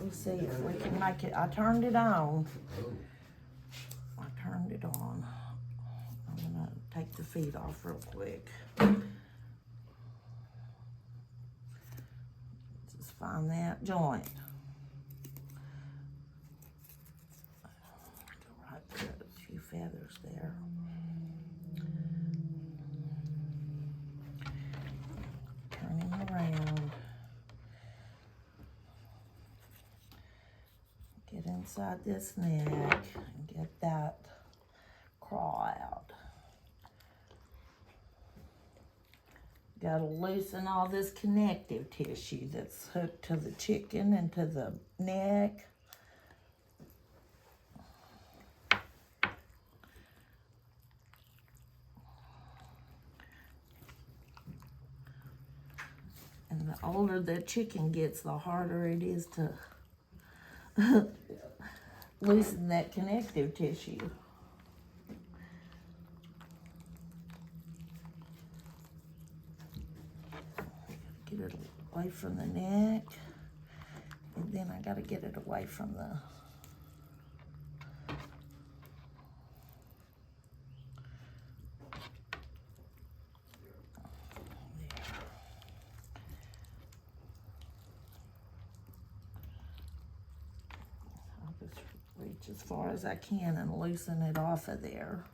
Let's see if we can make it. I turned it on. I turned it on. I'm gonna take the feet off real quick. Just find that joint. Go right there, a few feathers there. Turn him around. Get inside this neck and get that craw out. Got to loosen all this connective tissue that's hooked to the chicken and to the neck. And the older the chicken gets, the harder it is to loosen that connective tissue. Get it away from the neck, and then I gotta get it away from the I'll just reach as far as I can and loosen it off of there.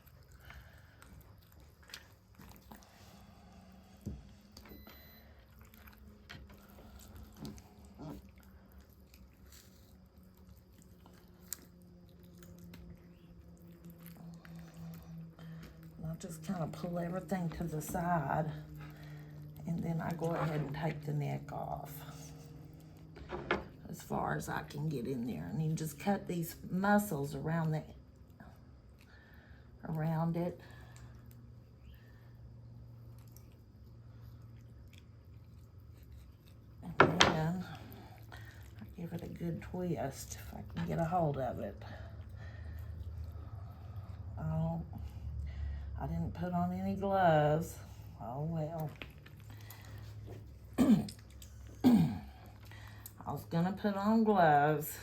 I'll just kind of pull everything to the side, and then I go ahead and take the neck off as far as I can get in there. And you just cut these muscles around it. And then I give it a good twist if I can get a hold of it. Oh, I didn't put on any gloves. Oh well. I was gonna put on gloves.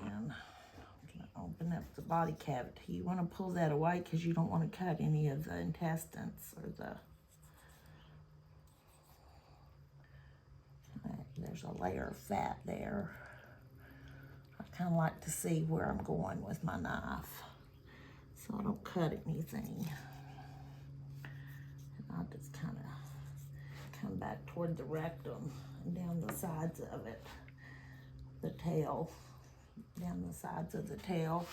Then open up the body cavity. You want to pull that away because you don't want to cut any of the intestines or there's a layer of fat there. I kind of like to see where I'm going with my knife so I don't cut anything. And I'll just kind of come back toward the rectum and down the sides of it, the tail. Down the sides of the tail.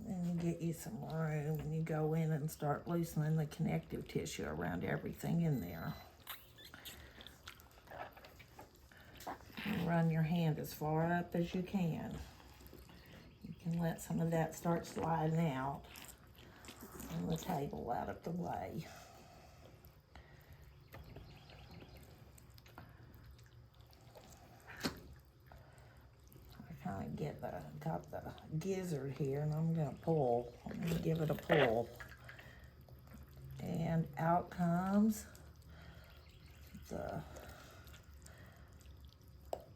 And you get you some room and you go in and start loosening the connective tissue around everything in there. And run your hand as far up as you can. You can let some of that start sliding out on the table out of the way. Got the gizzard here, and I'm gonna pull. I'm gonna give it a pull, and out comes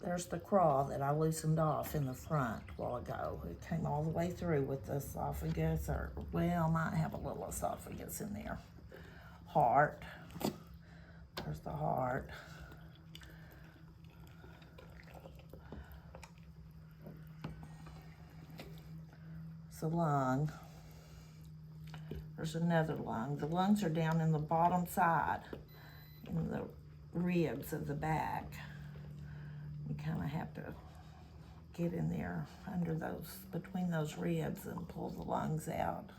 there's the craw that I loosened off in the front a while ago. It came all the way through with the esophagus, or well, might have a little esophagus in there. Heart. There's the heart. The lung. There's another lung. The lungs are down in the bottom side, in the ribs of the back. You kind of have to get in there under those, between those ribs, and pull the lungs out.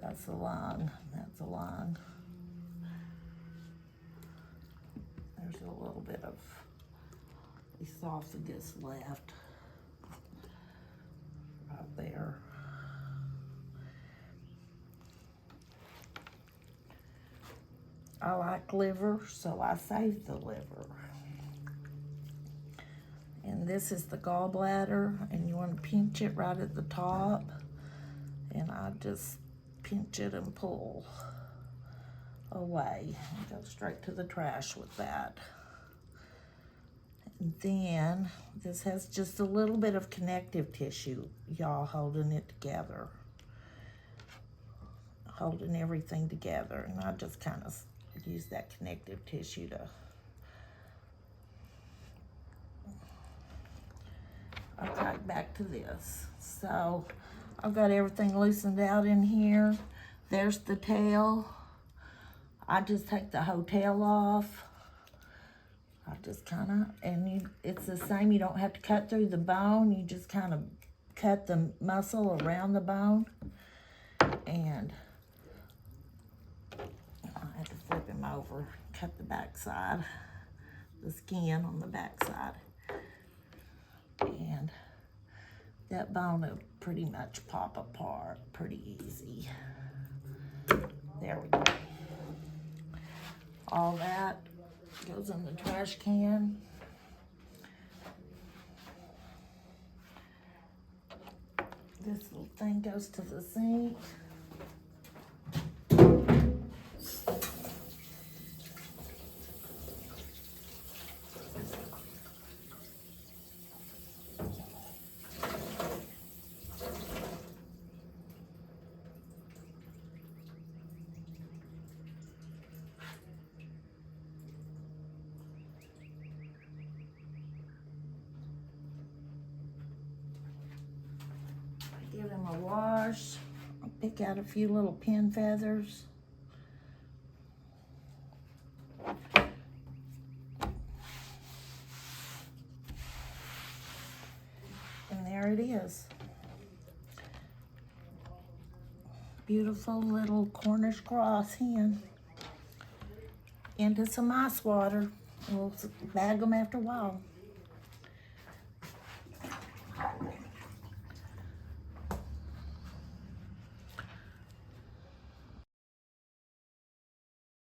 That's the lung. That's the lung. There's a little bit of esophagus left. Right there. I like liver, so I saved the liver. And this is the gallbladder, and you want to pinch it right at the top. And I just pinch it and pull away. Go straight to the trash with that. And then this has just a little bit of connective tissue, y'all, holding it together. Holding everything together. And I just kind of use that connective tissue to okay, back to this. So I've got everything loosened out in here. There's the tail. I just take the whole tail off. I just kind of, and it's the same. You don't have to cut through the bone. You just kind of cut the muscle around the bone. And I have to flip him over, cut the back side, the skin on the back side. And that bone will pretty much pop apart pretty easy. There we go. All that goes in the trash can. This little thing goes to the sink. Give him a wash. I'll pick out a few little pin feathers. And there it is. Beautiful little Cornish cross hen. Into some ice water. We'll bag them after a while.